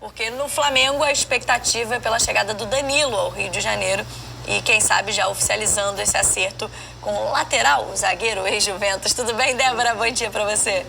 Porque no Flamengo a expectativa é pela chegada do Danilo ao Rio de Janeiro e quem sabe já oficializando esse acerto com o lateral, o zagueiro ex-Juventus. Tudo bem, Débora? Bom dia para você.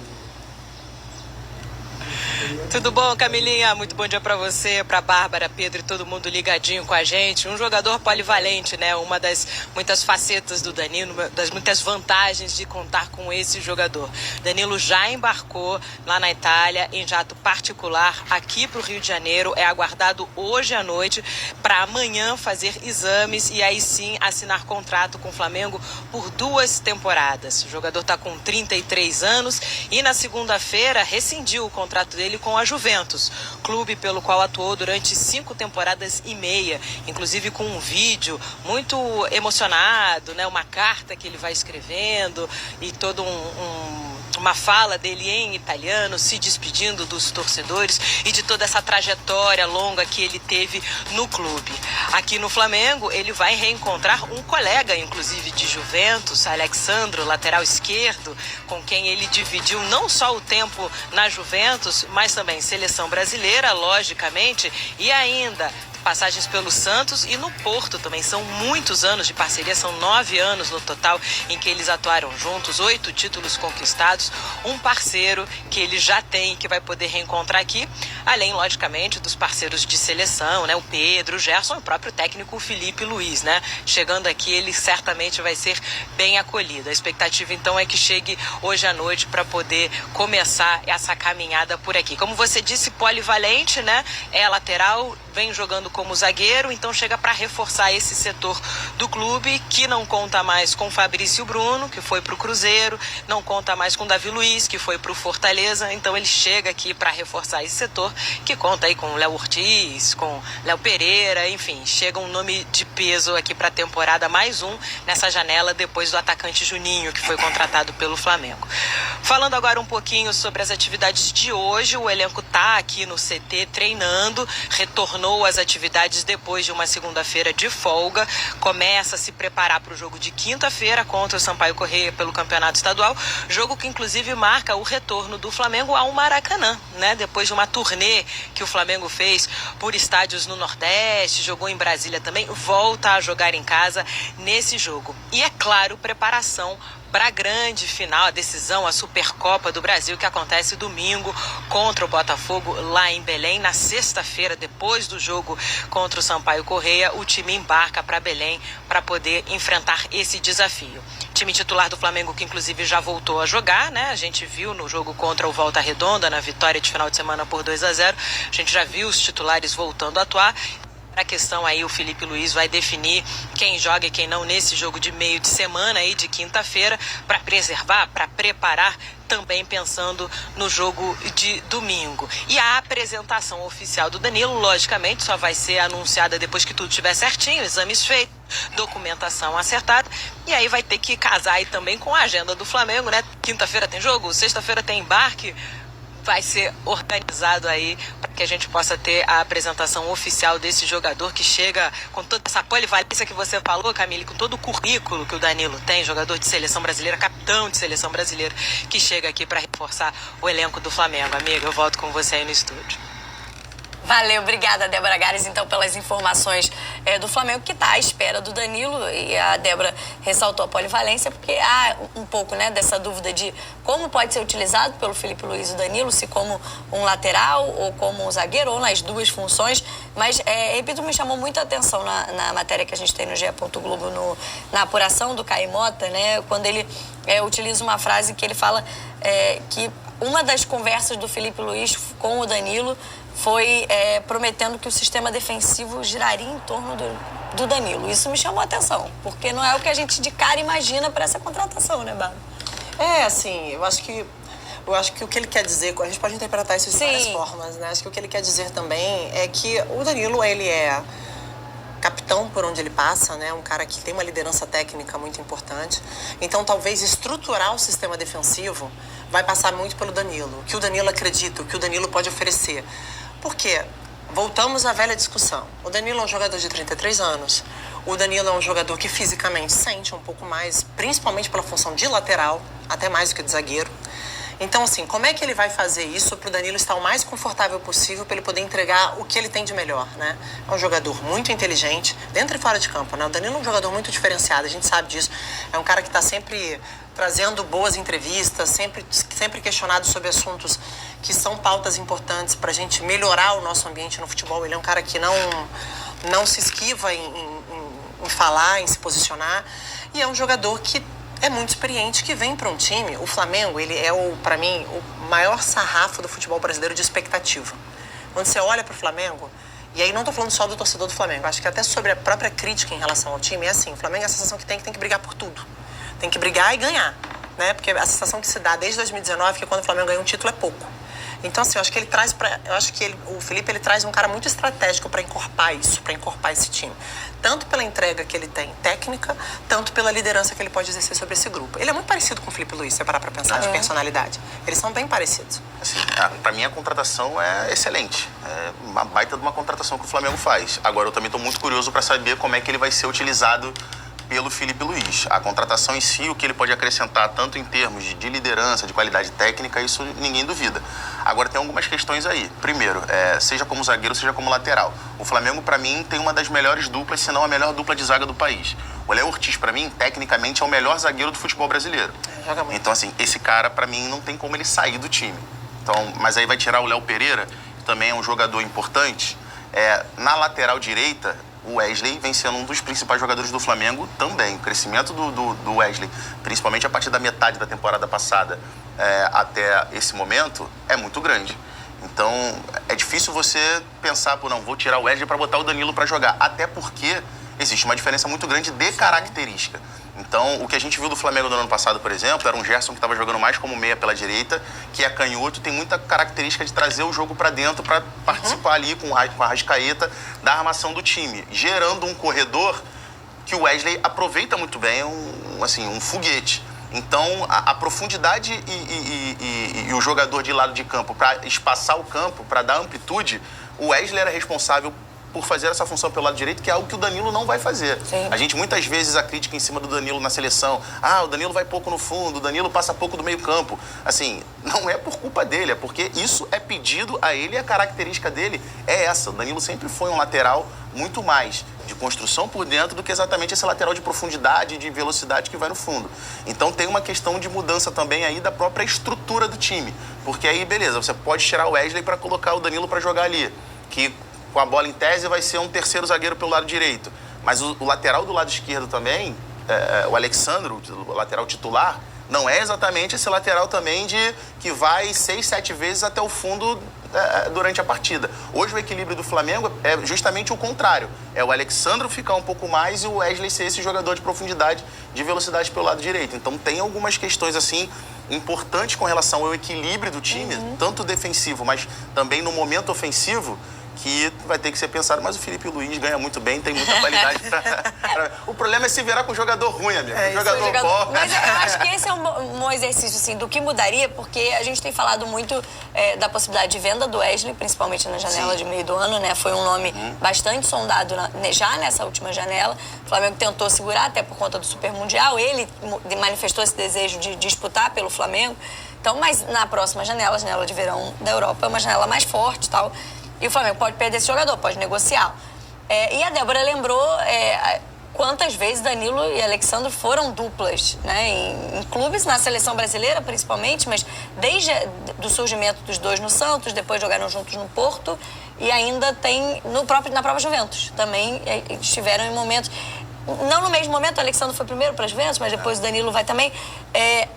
Tudo bom, Camilinha? Muito bom dia para você, para Bárbara, Pedro e todo mundo ligadinho com a gente. Um jogador polivalente, né? Uma das muitas facetas do Danilo, das muitas vantagens de contar com esse jogador. Danilo já embarcou lá na Itália em jato particular aqui para o Rio de Janeiro. É aguardado hoje à noite para amanhã fazer exames e aí sim assinar contrato com o Flamengo por 2 temporadas. O jogador está com 33 anos e na segunda-feira rescindiu o contrato dele com a Juventus, clube pelo qual atuou durante 5 temporadas e meia, inclusive com um vídeo muito emocionado, né? Uma carta que ele vai escrevendo e todo uma fala dele em italiano, se despedindo dos torcedores e de toda essa trajetória longa que ele teve no clube. Aqui no Flamengo, ele vai reencontrar um colega, inclusive de Juventus, Alexandro, lateral esquerdo, com quem ele dividiu não só o tempo na Juventus, mas também seleção brasileira, logicamente, e ainda passagens pelo Santos e no Porto também. São muitos anos de parceria, são 9 anos no total em que eles atuaram juntos, 8 títulos conquistados, um parceiro que ele já tem e que vai poder reencontrar aqui, além, logicamente, dos parceiros de seleção, né? O Pedro, o Gerson e o próprio técnico Felipe Luiz, né? Chegando aqui, ele certamente vai ser bem acolhido. A expectativa, então, é que chegue hoje à noite para poder começar essa caminhada por aqui. Como você disse, polivalente, né? É lateral, vem jogando como zagueiro, então chega para reforçar esse setor do clube, que não conta mais com Fabrício Bruno, que foi para o Cruzeiro, não conta mais com Davi Luiz, que foi para o Fortaleza, então ele chega aqui para reforçar esse setor, que conta aí com Léo Ortiz, com Léo Pereira, enfim, chega um nome de peso aqui para a temporada, mais um nessa janela depois do atacante Juninho, que foi contratado pelo Flamengo. Falando agora um pouquinho sobre as atividades de hoje, o elenco tá aqui no CT treinando, retornou às atividades depois de uma segunda-feira de folga, começa a se preparar para o jogo de quinta-feira contra o Sampaio Corrêa pelo Campeonato Estadual, jogo que inclusive marca o retorno do Flamengo ao Maracanã, né? Depois de uma turnê que o Flamengo fez por estádios no Nordeste, jogou em Brasília também, volta a jogar em casa nesse jogo. E é claro, preparação para a grande final, a decisão, a Supercopa do Brasil, que acontece domingo contra o Botafogo lá em Belém. Na sexta-feira, depois do jogo contra o Sampaio Corrêa, o time embarca para Belém para poder enfrentar esse desafio. Time titular do Flamengo, que inclusive já voltou a jogar, né? A gente viu no jogo contra o Volta Redonda, na vitória de final de semana por 2-0, a gente já viu os titulares voltando a atuar. A questão aí, o Felipe Luiz vai definir quem joga e quem não nesse jogo de meio de semana aí, de quinta-feira, para preservar, para preparar, também pensando no jogo de domingo. E a apresentação oficial do Danilo, logicamente, só vai ser anunciada depois que tudo estiver certinho, exames feitos, documentação acertada, e aí vai ter que casar aí também com a agenda do Flamengo, né? Quinta-feira tem jogo, sexta-feira tem embarque, vai ser organizado aí para que a gente possa ter a apresentação oficial desse jogador que chega com toda essa polivalência que você falou, Camille, com todo o currículo que o Danilo tem, jogador de seleção brasileira, capitão de seleção brasileira, que chega aqui para reforçar o elenco do Flamengo. Amiga, eu volto com você aí no estúdio. Valeu, obrigada, Débora Gares, então, pelas informações do Flamengo, que está à espera do Danilo. E a Débora ressaltou a polivalência, porque há um pouco, né, dessa dúvida de como pode ser utilizado pelo Felipe Luiz o Danilo, se como um lateral ou como um zagueiro, ou nas duas funções. Mas, repito, me chamou muita atenção na matéria que a gente tem no GE. Globo, na apuração do Caio Mota, né, quando ele utiliza uma frase que ele fala que uma das conversas do Felipe Luiz com o Danilo foi prometendo que o sistema defensivo giraria em torno do Danilo. Isso me chamou a atenção, porque não é o que a gente de cara imagina para essa contratação, né, Bárbara? Assim, eu acho que o que ele quer dizer, a gente pode interpretar isso de várias formas, né? Acho que o que ele quer dizer também é que o Danilo, ele é capitão por onde ele passa, né? Um cara que tem uma liderança técnica muito importante. Então, talvez estruturar o sistema defensivo vai passar muito pelo Danilo. O que o Danilo acredita, o que o Danilo pode oferecer. Por quê? Voltamos à velha discussão. O Danilo é um jogador de 33 anos. O Danilo é um jogador que fisicamente sente um pouco mais, principalmente pela função de lateral, até mais do que de zagueiro. Então, assim, como é que ele vai fazer isso para o Danilo estar o mais confortável possível para ele poder entregar o que ele tem de melhor, né? É um jogador muito inteligente, dentro e fora de campo, né? O Danilo é um jogador muito diferenciado, a gente sabe disso. É um cara que está sempre trazendo boas entrevistas, sempre questionado sobre assuntos que são pautas importantes para a gente melhorar o nosso ambiente no futebol. Ele é um cara que não se esquiva em falar, em se posicionar. E é um jogador que é muito experiente, que vem para um time. O Flamengo, ele é, para mim, o maior sarrafo do futebol brasileiro de expectativa. Quando você olha para o Flamengo, e aí não estou falando só do torcedor do Flamengo, acho que até sobre a própria crítica em relação ao time, é assim, o Flamengo é a sensação que tem que brigar por tudo. Tem que brigar e ganhar, né? Porque a sensação que se dá desde 2019 é que quando o Flamengo ganha um título é pouco. Então, assim, eu acho que ele traz o Felipe, ele traz um cara muito estratégico para encorpar isso, para encorpar esse time. Tanto pela entrega que ele tem técnica, tanto pela liderança que ele pode exercer sobre esse grupo. Ele é muito parecido com o Felipe Luiz, se você parar para pensar, de personalidade. Eles são bem parecidos. Assim, para mim a contratação é excelente. É uma baita de uma contratação que o Flamengo faz. Agora eu também estou muito curioso para saber como é que ele vai ser utilizado pelo Felipe Luiz. A contratação em si, o que ele pode acrescentar tanto em termos de liderança, de qualidade técnica, isso ninguém duvida. Agora tem algumas questões aí. Primeiro, seja como zagueiro, seja como lateral. O Flamengo, para mim, tem uma das melhores duplas, se não a melhor dupla de zaga do país. O Léo Ortiz, para mim, tecnicamente, é o melhor zagueiro do futebol brasileiro. Então, assim, esse cara, para mim, não tem como ele sair do time. Então, mas aí vai tirar o Léo Pereira, que também é um jogador importante. Na lateral direita, o Wesley vem sendo um dos principais jogadores do Flamengo também. O crescimento do Wesley, principalmente a partir da metade da temporada passada até esse momento, é muito grande. Então, é difícil você pensar, não, vou tirar o Wesley para botar o Danilo para jogar. Até porque existe uma diferença muito grande de característica. Então, o que a gente viu do Flamengo no ano passado, por exemplo, era um Gerson que estava jogando mais como meia pela direita, que é canhoto, tem muita característica de trazer o jogo para dentro para participar ali com a Arrascaeta da armação do time, gerando um corredor que o Wesley aproveita muito bem, um foguete. Então, a profundidade e o jogador de lado de campo para espaçar o campo, para dar amplitude, o Wesley era responsável por fazer essa função pelo lado direito, que é algo que o Danilo não vai fazer. Sim. A gente, muitas vezes, a crítica em cima do Danilo na seleção, o Danilo vai pouco no fundo, o Danilo passa pouco do meio campo. Assim, não é por culpa dele, é porque isso é pedido a ele e a característica dele é essa. O Danilo sempre foi um lateral muito mais de construção por dentro do que exatamente esse lateral de profundidade, de velocidade que vai no fundo. Então tem uma questão de mudança também aí da própria estrutura do time. Porque aí, beleza, você pode tirar o Wesley para colocar o Danilo para jogar ali, que com a bola em tese vai ser um terceiro zagueiro pelo lado direito. Mas o lateral do lado esquerdo também, o Alexandro, o lateral titular, não é exatamente esse lateral também que vai 6, 7 vezes até o fundo durante a partida. Hoje o equilíbrio do Flamengo é justamente o contrário. É o Alexandro ficar um pouco mais e o Wesley ser esse jogador de profundidade, de velocidade pelo lado direito. Então tem algumas questões assim importantes com relação ao equilíbrio do time, tanto defensivo, mas também no momento ofensivo, que vai ter que ser pensado, mas o Felipe Luiz ganha muito bem, tem muita qualidade O problema é se virar com um jogador ruim, amigo. Jogador bom. Mas eu acho que esse é um bom exercício, assim, do que mudaria, porque a gente tem falado muito da possibilidade de venda do Wesley, principalmente na janela de meio do ano, né? Foi um nome bastante sondado já nessa última janela. O Flamengo tentou segurar, até por conta do Super Mundial. Ele manifestou esse desejo de disputar pelo Flamengo. Então, mas na próxima janela, a janela de verão da Europa, é uma janela mais forte e tal. E o Flamengo pode perder esse jogador, pode negociar. E a Débora lembrou quantas vezes Danilo e Alexandre foram duplas, né? Em clubes, na seleção brasileira principalmente, mas desde o surgimento dos dois no Santos, depois jogaram juntos no Porto e ainda tem na própria Juventus. Também estiveram em momentos... Não no mesmo momento, o Alexandre foi primeiro para as Juventus, mas depois o Danilo vai também.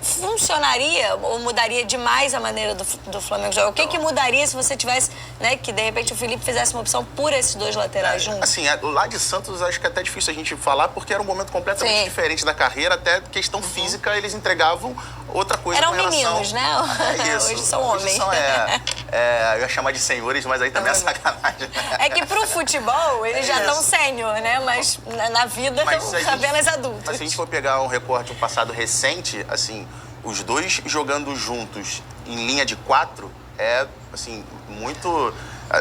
Funcionaria ou mudaria demais a maneira do Flamengo jogar? O que mudaria se você tivesse, né, que de repente o Felipe fizesse uma opção por esses dois laterais juntos? Assim, lá de Santos acho que é até difícil a gente falar, porque era um momento completamente diferente da carreira, até questão física eles entregavam outra coisa. Eram com relação... meninos, né? Isso. Hoje são homens. Eu ia chamar de senhores, mas aí também é sacanagem. É que pro futebol eles já estão sênior, né? Mas na vida são apenas adultos. Mas se a gente for pegar um recorte, um passado recente, assim, os dois jogando juntos em linha de 4 é, assim, muito...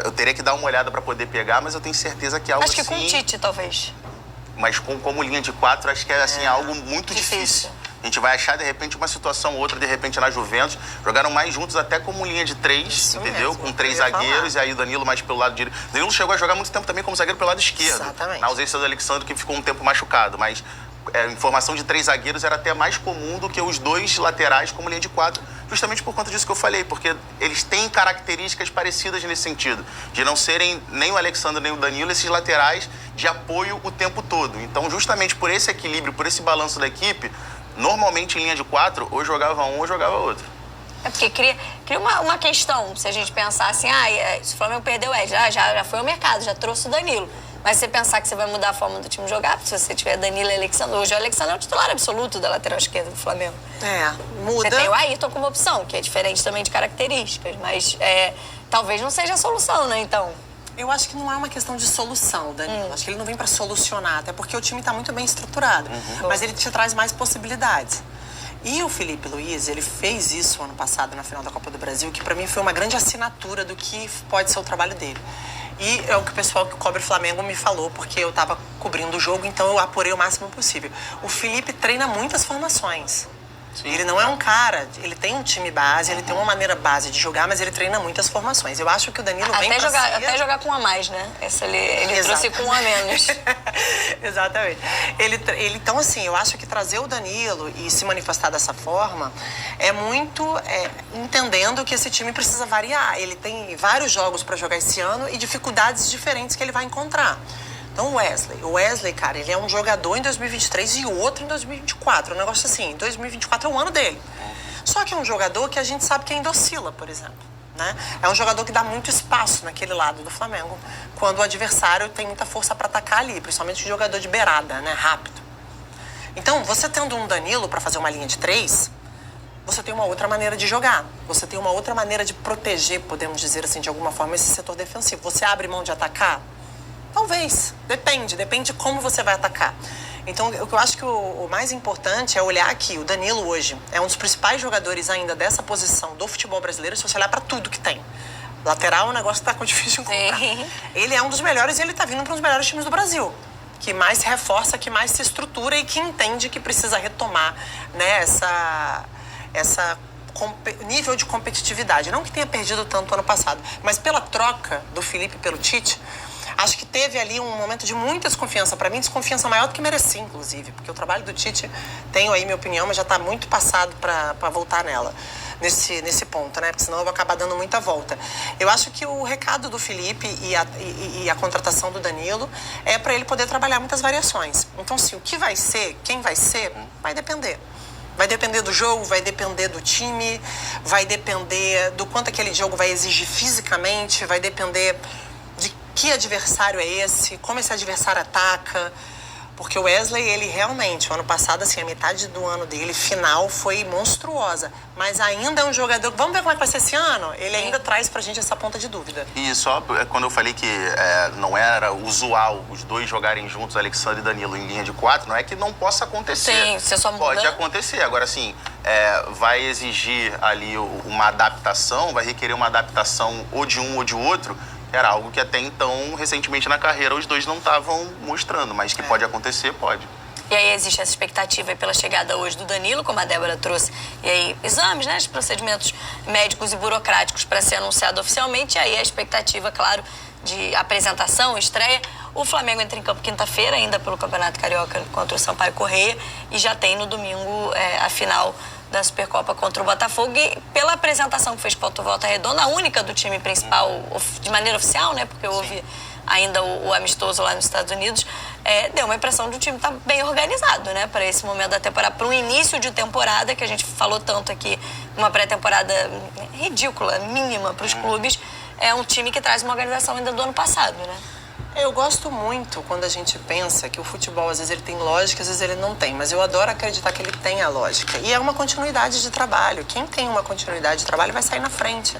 Eu teria que dar uma olhada para poder pegar, mas eu tenho certeza que é algo assim... Acho que com o Tite, talvez. Mas como linha de 4, acho que é, assim, algo muito difícil. A gente vai achar, de repente, uma situação ou outra, de repente, na Juventus. Jogaram mais juntos até como linha de 3, Isso entendeu? mesmo, Com 3 eu ia zagueiros, falar. e aí o Danilo mais pelo lado direito. O Danilo chegou a jogar muito tempo também como zagueiro pelo lado esquerdo. Exatamente. Na ausência do Alexandre, que ficou um tempo machucado. Mas a formação de 3 zagueiros era até mais comum do que os 2 laterais como linha de 4, justamente por conta disso que eu falei, porque eles têm características parecidas nesse sentido, de não serem nem o Alexandre nem o Danilo esses laterais de apoio o tempo todo. Então, justamente por esse equilíbrio, por esse balanço da equipe, normalmente em linha de 4, ou jogava um ou jogava outro. É porque cria uma questão, se a gente pensar assim, se o Flamengo perdeu o Wesley, já foi ao mercado, já trouxe o Danilo. Mas você pensar que você vai mudar a forma do time jogar, se você tiver Danilo e Alexandre, hoje o Alexandre é o titular absoluto da lateral esquerda do Flamengo. Muda. Você tem o Ayrton como opção, que é diferente também de características, mas talvez não seja a solução, né, então? Eu acho que não é uma questão de solução, Danilo. Acho que ele não vem para solucionar, até porque o time está muito bem estruturado. Mas ele te traz mais possibilidades. E o Filipe Luiz, ele fez isso ano passado na final da Copa do Brasil, que para mim foi uma grande assinatura do que pode ser o trabalho dele. E é o que o pessoal que cobre o Flamengo me falou, porque eu estava cobrindo o jogo, então eu apurei o máximo possível. O Filipe treina muitas formações. Sim. Ele não é um cara, ele tem um time base, ele tem uma maneira base de jogar, mas ele treina muitas formações. Eu acho que o Danilo vem pra até jogar com um a mais, né? Esse ele trouxe com um a menos. Exatamente. Então, assim, eu acho que trazer o Danilo e se manifestar dessa forma é muito entendendo que esse time precisa variar. Ele tem vários jogos para jogar esse ano e dificuldades diferentes que ele vai encontrar. Então, o Wesley, cara, ele é um jogador em 2023 e outro em 2024. Um negócio assim, 2024 é o ano dele. Só que é um jogador que a gente sabe que ainda oscila, por exemplo. Né? É um jogador que dá muito espaço naquele lado do Flamengo, quando o adversário tem muita força para atacar ali, principalmente o jogador de beirada, né? Rápido. Então, você tendo um Danilo para fazer uma linha de 3, você tem uma outra maneira de jogar. Você tem uma outra maneira de proteger, podemos dizer assim, de alguma forma, esse setor defensivo. Você abre mão de atacar? Talvez, depende de como você vai atacar. Então, eu acho que o mais importante é olhar que o Danilo hoje é um dos principais jogadores ainda dessa posição do futebol brasileiro, se você olhar para tudo que tem. Lateral é um negócio que está difícil de encontrar. Sim. Ele é um dos melhores e ele está vindo para um dos melhores times do Brasil, que mais se reforça, que mais se estrutura e que entende que precisa retomar, né, essa nível de competitividade. Não que tenha perdido tanto ano passado, mas pela troca do Felipe pelo Tite, acho que teve ali um momento de muita desconfiança. Para mim, desconfiança maior do que merecia, inclusive. Porque o trabalho do Tite, tenho aí minha opinião, mas já está muito passado para voltar nela. Nesse ponto, né? Porque senão eu vou acabar dando muita volta. Eu acho que o recado do Felipe e a contratação do Danilo é para ele poder trabalhar muitas variações. Então, assim, o que vai ser, quem vai ser, vai depender. Vai depender do jogo, vai depender do time, vai depender do quanto aquele jogo vai exigir fisicamente, vai depender de que adversário é esse, como esse adversário ataca. Porque o Wesley, ele realmente, o ano passado, assim, a metade do ano dele, final, foi monstruosa. Mas ainda é um jogador... Vamos ver como é que vai ser esse ano? Ele ainda traz pra gente essa ponta de dúvida. E só quando eu falei que não era usual os dois jogarem juntos, Alexandre e Danilo, em linha de 4, não é que não possa acontecer. Sim, você só muda. Pode acontecer. Agora, assim, vai exigir ali uma adaptação, vai requerer uma adaptação ou de um ou de outro. Era algo que até então, recentemente na carreira, os dois não estavam mostrando, mas que pode acontecer, pode. E aí existe essa expectativa aí pela chegada hoje do Danilo, como a Débora trouxe, e aí exames, né, os procedimentos médicos e burocráticos para ser anunciado oficialmente, e aí a expectativa, claro, de apresentação, estreia. O Flamengo entra em campo quinta-feira, ainda pelo Campeonato Carioca contra o Sampaio Corrêa, e já tem no domingo a final da Supercopa contra o Botafogo. E pela apresentação que fez contra o Volta Redonda, a única do time principal, de maneira oficial, né? Porque houve ainda o amistoso lá nos Estados Unidos, deu uma impressão de o time estar bem organizado, né? Para esse momento da temporada, para um início de temporada, que a gente falou tanto aqui, uma pré-temporada ridícula, mínima para os clubes, é um time que traz uma organização ainda do ano passado, né? Eu gosto muito quando a gente pensa que o futebol, às vezes, ele tem lógica, às vezes ele não tem. Mas eu adoro acreditar que ele tem a lógica. E é uma continuidade de trabalho. Quem tem uma continuidade de trabalho vai sair na frente.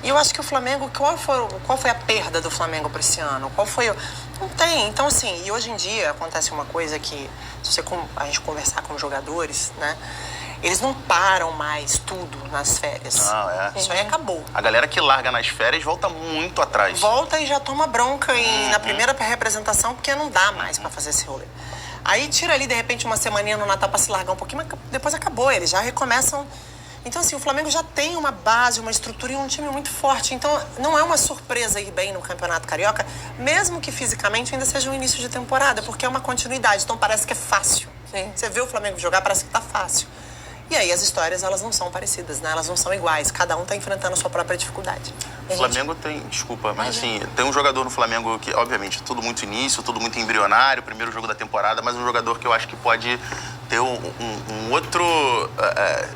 E eu acho que o Flamengo, qual foi a perda do Flamengo para esse ano? Não tem. Então, assim, e hoje em dia acontece uma coisa que, se a gente conversar com os jogadores, né? Eles não param mais tudo nas férias. Isso aí acabou. A galera que larga nas férias volta muito atrás. Volta e já toma bronca na primeira representação, porque não dá mais para fazer esse rolê. Aí tira ali, de repente, uma semaninha no Natal pra se largar um pouquinho, mas depois acabou, eles já recomeçam. Então, assim, o Flamengo já tem uma base, uma estrutura e um time muito forte. Então, não é uma surpresa ir bem no Campeonato Carioca, mesmo que fisicamente ainda seja um início de temporada, porque é uma continuidade. Então, parece que é fácil. Sim. Você vê o Flamengo jogar, parece que tá fácil. E aí, as histórias, elas não são parecidas, né? Elas não são iguais. Cada um tá enfrentando a sua própria dificuldade. O Flamengo tem, desculpa, mas assim, tem um jogador no Flamengo que, obviamente, tudo muito início, tudo muito embrionário, primeiro jogo da temporada, mas um jogador que eu acho que pode ter um outro,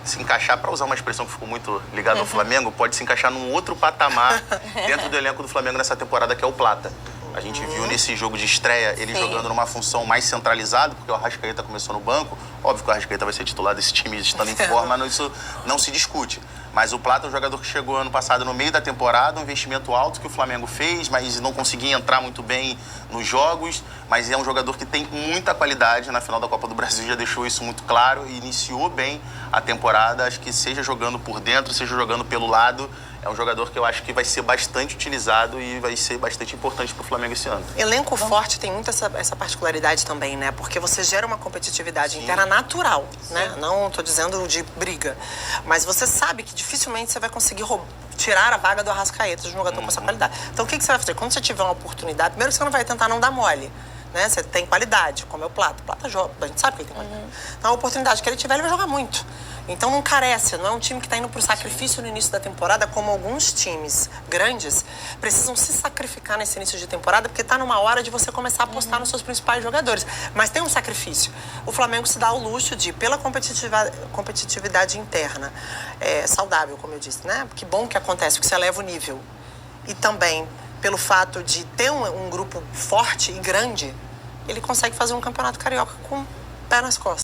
se encaixar, para usar uma expressão que ficou muito ligada ao Flamengo, pode se encaixar num outro patamar dentro do elenco do Flamengo nessa temporada, que é o Plata. A gente viu nesse jogo de estreia ele jogando numa função mais centralizada, porque o Arrascaeta começou no banco. Óbvio que o Arrascaeta vai ser titular desse time estando em forma, mas isso não se discute. Mas o Plata é um jogador que chegou ano passado no meio da temporada, um investimento alto que o Flamengo fez, mas não conseguia entrar muito bem nos jogos. Mas é um jogador que tem muita qualidade. Na final da Copa do Brasil já deixou isso muito claro e iniciou bem a temporada. Acho que seja jogando por dentro, seja jogando pelo lado, é um jogador que eu acho que vai ser bastante utilizado e vai ser bastante importante para o Flamengo esse ano. Elenco forte tem muito essa particularidade também, né? Porque você gera uma competitividade interna natural, né? Não estou dizendo de briga, mas você sabe que dificilmente você vai conseguir tirar a vaga do Arrascaeta, de um jogador com essa qualidade. Então, o que você vai fazer? Quando você tiver uma oportunidade, primeiro você não vai tentar não dar mole, né? Você tem qualidade, como é o Plata. O Plata joga, a gente sabe que ele tem qualidade. Então, a oportunidade que ele tiver, ele vai jogar muito. Então, não carece, não é um time que está indo para o sacrifício no início da temporada, como alguns times grandes precisam se sacrificar nesse início de temporada, porque está numa hora de você começar a apostar nos seus principais jogadores. Mas tem um sacrifício. O Flamengo se dá o luxo de, pela competitividade interna, saudável, como eu disse, né? Que bom que acontece, que você eleva o nível. E também, pelo fato de ter um grupo forte e grande, ele consegue fazer um campeonato carioca com o pé nas costas.